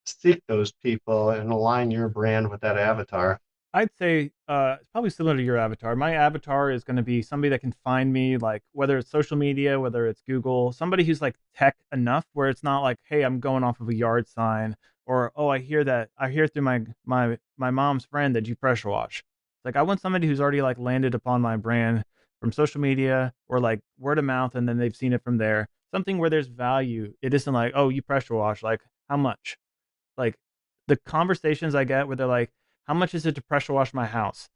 seek those people and align your brand with that avatar? I'd say it's probably similar to your avatar. My avatar is going to be somebody that can find me, like whether it's social media, whether it's Google, somebody who's like tech enough where it's not like, hey, I'm going off of a yard sign, or oh, I hear through my mom's friend that you pressure wash. Like I want somebody who's already like landed upon my brand from social media or like word of mouth, and then they've seen it from there. Something where there's value. It isn't like, oh, you pressure wash, like how much? Like the conversations I get where they're like, how much is it to pressure wash my house?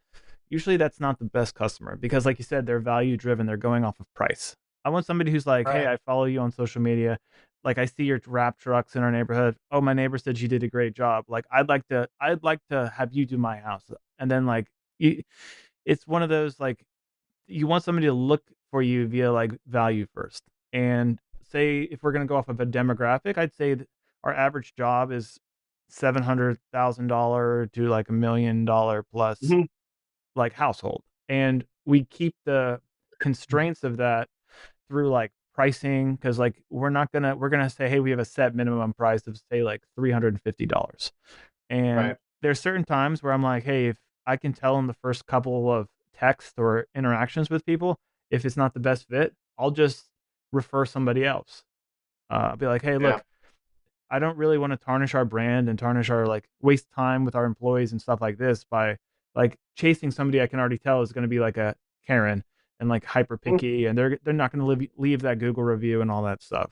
Usually that's not the best customer because, like you said, they're value driven. They're going off of price. I want somebody who's like, hey, Right. I follow you on social media. like I see your wrap trucks in our neighborhood. Oh, my neighbor said you did a great job. Like I'd like to have you do my house. And then like you, it's one of those like you want somebody to look for you via like value first. And say if we're going to go off of a demographic, I'd say that our average job is $700,000 to like $1 million plus Mhm. like household. And we keep the constraints of that through like pricing because like we're gonna say, hey, we have a set minimum price of say like $350. And Right. there's certain times where I'm like, hey, if I can tell in the first couple of texts or interactions with people, if it's not the best fit, I'll just refer somebody else. Be like, hey, Yeah. look, I don't really want to tarnish our brand and tarnish our like waste time with our employees and stuff like this by like chasing somebody I can already tell is going to be like a Karen and like hyper Mhm. picky and they're not going to leave that Google review and all that stuff.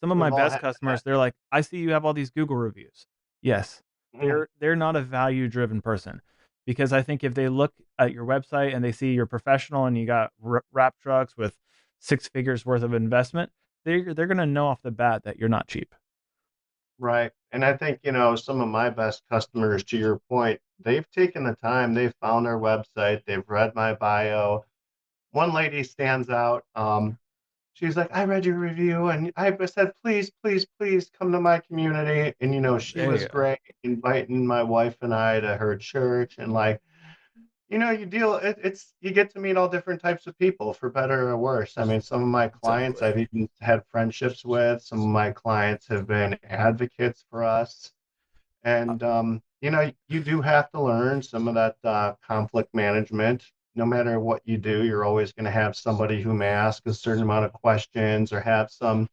Some of my We've all best had that. customers, they're like, I see you have all these Google reviews. Yes, Mhm. they're not a value driven person because I think if they look at your website and they see you're professional and you got wrap trucks with 6 figures worth of investment, they're going to know off the bat that you're not cheap. Right. And I think, some of my best customers, to your point, they've taken the time, they've found our website, they've read my bio. One lady stands out. She's like, I read your review and I said, please, please, please come to my community. And, she There was you go. great inviting my wife and I to her church. And like, you get to meet all different types of people for better or worse. I mean, some of my clients Exactly. I've even had friendships with, some of my clients have been advocates for us. Uh, And, you do have to learn some of that conflict management. No matter what you do, you're always going to have somebody who may ask a certain amount of questions or have some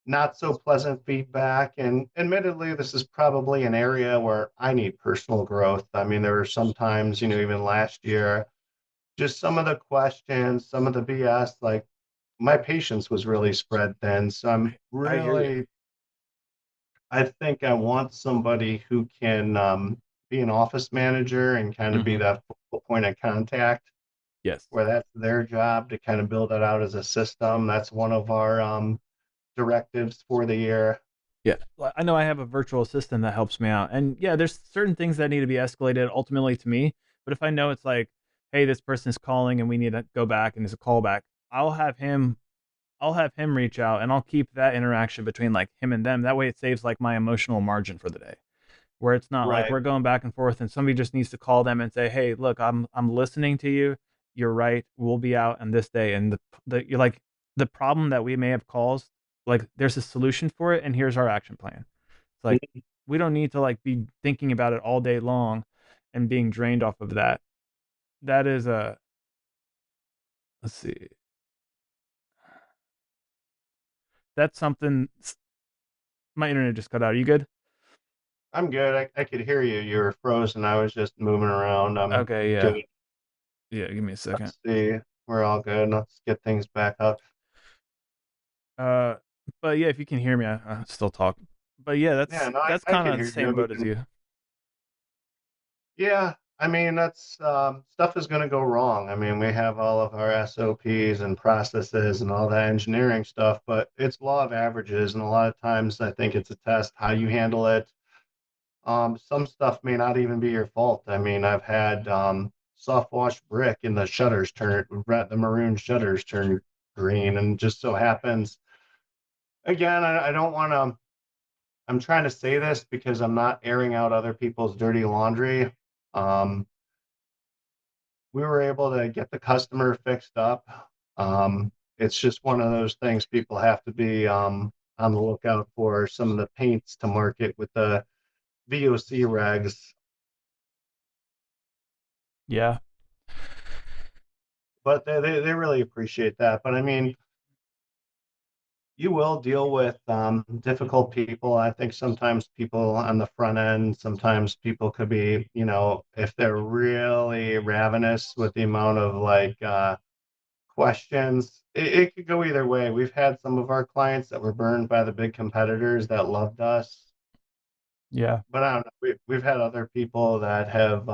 not so pleasant feedback. And admittedly, this is probably an area where I need personal growth. I mean, there are sometimes, even last year, just some of the questions, some of the BS, like my patience was really spread thin. So I hear you. I think I want somebody who can be an office manager and kind of be Hmm. that focal point of contact Yes. where that's their job to kind of build that out as a system. That's one of our directives for the year. Yeah. I know I have a virtual assistant that helps me out. And yeah, there's certain things that need to be escalated ultimately to me. But if I know it's like, hey, this person's calling and we need to go back and it's a callback, I'll have him I'll have him reach out and I'll keep that interaction between like him and them. That way it saves like my emotional margin for the day. Where it's not like Right. we're going back and forth and somebody just needs to call them and say, "Hey, look, I'm listening to you. You're right. We'll be out on this day." And you're like the problem that we may have caused, like there's a solution for it and here's our action plan. It's like we don't need to like be thinking about it all day long and being drained off of that. That is a let's see. That's something my internet just cut out. Are you good? I'm good. I could hear you. You were frozen. I was just moving around. I'm Okay, good. yeah. Yeah, give me a second. Let's see. We're all good. Let's get things back up. Uh, but yeah, if you can hear me, I still talk. But yeah, Yeah, that's no, that's I kind could of the hear same you. boat as you. Yeah, I mean, that's stuff is going to go wrong. I mean, we have all of our SOPs and processes and all that engineering stuff, but it's law of averages. And a lot of times I think it's a test how you handle it. Some stuff may not even be your fault. I mean, I've had soft wash brick and the shutters the maroon shutters turn green. And just so happens, again, I don't want to, I'm trying to say this because I'm not airing out other people's dirty laundry. Um, we were able to get the customer fixed up. It's just one of those things people have to be on the lookout for some of the paints to market with the VOC regs, Yeah, but they really appreciate that. But I mean, you will deal with difficult people. I think sometimes people on the front end, sometimes people could be, if they're really ravenous with the amount of like questions. It could go either way. We've had some of our clients that were burned by the big competitors that loved us, yeah, but I don't know. We've had other people that have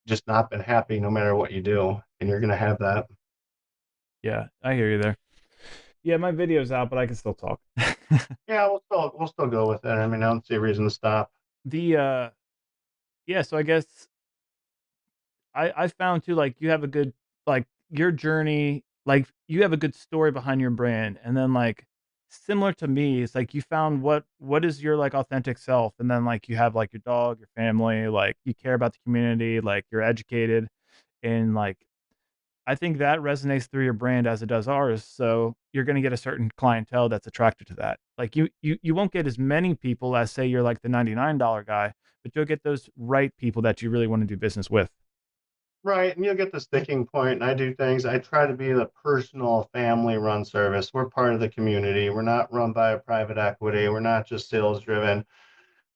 just not been happy no matter what you do, and you're going to have that. yeah. I hear you there. Yeah, my video's out, but I can still talk. Yeah, we'll still go with it. I mean, I don't see a reason to stop. The yeah, so I guess I found too, like, you have a good, like, your journey, like, you have a good story behind your brand, and then, like, similar to me, it's like you found what is your, like, authentic self, and then, like, you have, like, your dog, your family, like, you care about the community, like, you're educated, and, like, I think that resonates through your brand as it does ours, so you're gonna get a certain clientele that's attracted to that. Like, you won't get as many people as, say, you're, like, the $99 guy, but you'll get those right people that you really wanna do business with. Right, and you'll get the sticking point, and I do things I try to be the personal family-run service. We're part of the community. We're not run by a private equity. We're not just sales driven.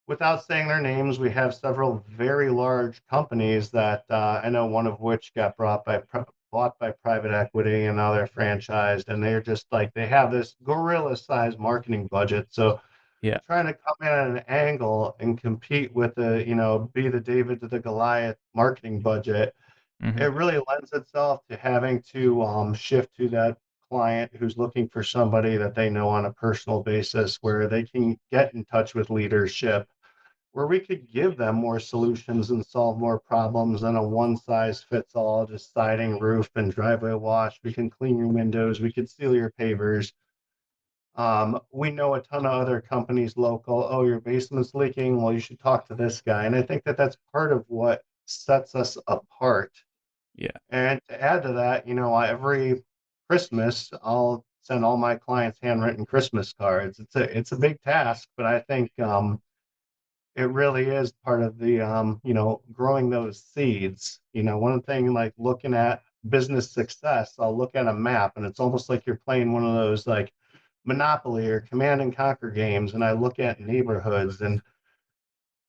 Without saying their names, we have several very large companies that I know one of which got bought by private equity, and now they're franchised, and they're just like they have this gorilla-sized marketing budget. So Yeah. trying to come in at an angle and compete with be the David to the Goliath marketing budget, it Mhm. really lends itself to having to shift to that client who's looking for somebody that they know on a personal basis where they can get in touch with leadership, where we could give them more solutions and solve more problems than a one size fits all, just siding, roof, and driveway wash. We can clean your windows, we could seal your pavers. We know a ton of other companies local. Oh, your basement's leaking. Well, you should talk to this guy. And I think that that's part of what sets us apart. Yeah. And to add to that, every Christmas, I'll send all my clients handwritten Christmas cards. It's a big task, but I think it really is part of the growing those seeds. One thing like looking at business success, I'll look at a map, and it's almost like you're playing one of those like Monopoly or Command and Conquer games, and I look at neighborhoods and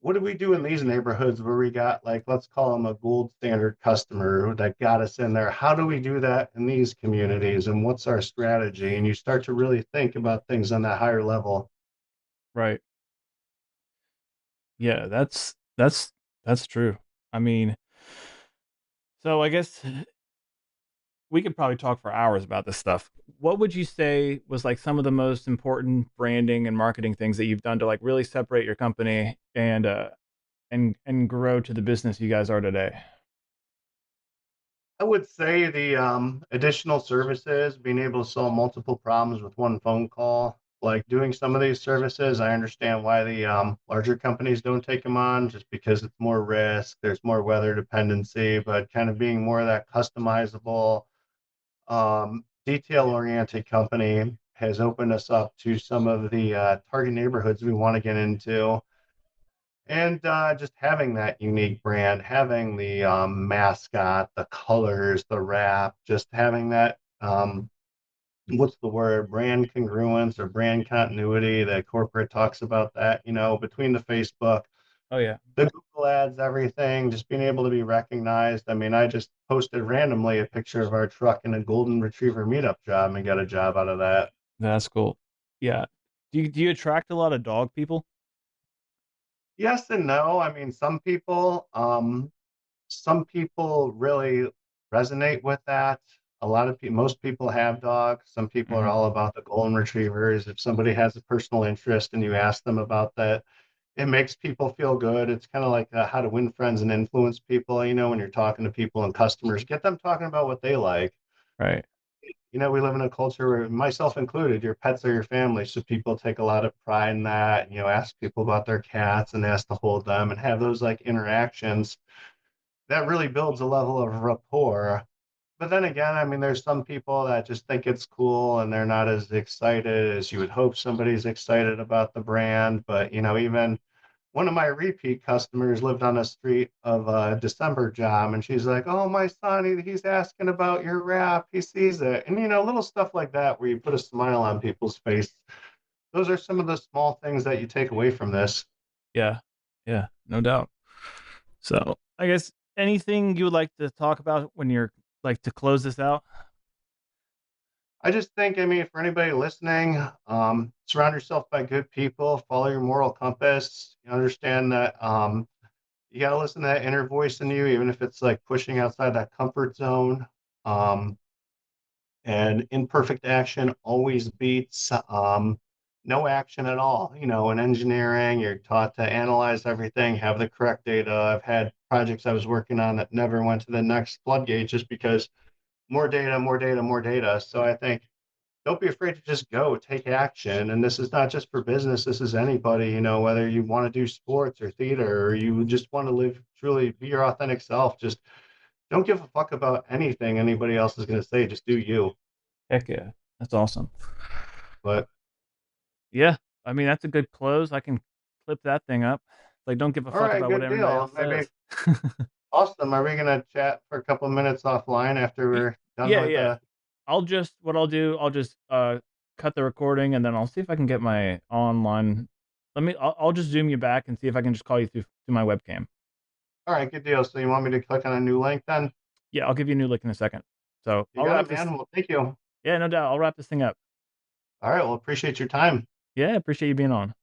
what do we do in these neighborhoods where we got like let's call them a gold standard customer that got us in there? How do we do that in these communities, and what's our strategy? And you start to really think about things on that higher level. Right. Yeah, that's true. I mean, so I guess we could probably talk for hours about this stuff. What would you say was like some of the most important branding and marketing things that you've done to like really separate your company and grow to the business you guys are today? I would say the additional services, being able to solve multiple problems with one phone call, like doing some of these services. I understand why the larger companies don't take them on, just because it's more risk, there's more weather dependency, but kind of being more of that customizable, detail oriented company has opened us up to some of the target neighborhoods we want to get into. And just having that unique brand, having the mascot, the colors, the wrap, just having that, what's the word, brand congruence or brand continuity. The corporate talks about that, between the Facebook, Oh yeah. the Google ads, everything, just being able to be recognized. I mean, I just posted randomly a picture of our truck in a golden retriever meetup job and got a job out of that. That's cool. Yeah. Do you attract a lot of dog people? Yes and no. I mean, some people really resonate with that. A lot of people, most people have dogs. Some people are Mhm. all about the golden retrievers. If somebody has a personal interest and you ask them about that, it makes people feel good. It's kind of like how to win friends and influence people. When you're talking to people and customers, get them talking about what they like. Right. We live in a culture where, myself included, your pets are your family. So people take a lot of pride in that. Ask people about their cats and ask to hold them and have those like interactions that really builds a level of rapport. But then again, I mean, there's some people that just think it's cool and they're not as excited as you would hope somebody's excited about the brand. But, even one of my repeat customers lived on a street of a December job, and she's like, "Oh, my son, he's asking about your wrap. He sees it." And, little stuff like that where you put a smile on people's face. Those are some of the small things that you take away from this. Yeah. Yeah, no doubt. So, I guess anything you would like to talk about when you're like to close this out? I just think, I mean, for anybody listening, surround yourself by good people, follow your moral compass. You understand that you got to listen to that inner voice in you, even if it's like pushing outside that comfort zone. Um, And imperfect action always beats no action at all. In engineering, you're taught to analyze everything, have the correct data. I've had projects I was working on that never went to the next floodgate just because more data, more data, more data. So I think don't be afraid to just go take action. And this is not just for business, this is anybody, whether you want to do sports or theater or you just want to live truly be your authentic self. Just don't give a fuck about anything anybody else is going to say. Just do you. Heck yeah. That's awesome. But Yeah. I mean, that's a good close. I can clip that thing up. Like, don't give a all fuck right, about what good everybody else deal. says. Maybe awesome. Are we gonna chat for a couple of minutes offline after Y- we're done yeah, with yeah. the? What I'll do, I'll just cut the recording and then I'll see if I can get my online. I'll just zoom you back and see if I can just call you through my webcam. All right, good deal. So you want me to click on a new link then? Yeah, I'll give you a new link in a second. So You I'll got wrap it, this. man. Well, thank you. Yeah, no doubt. I'll wrap this thing up. All right. Well, appreciate your time. Yeah, appreciate you being on.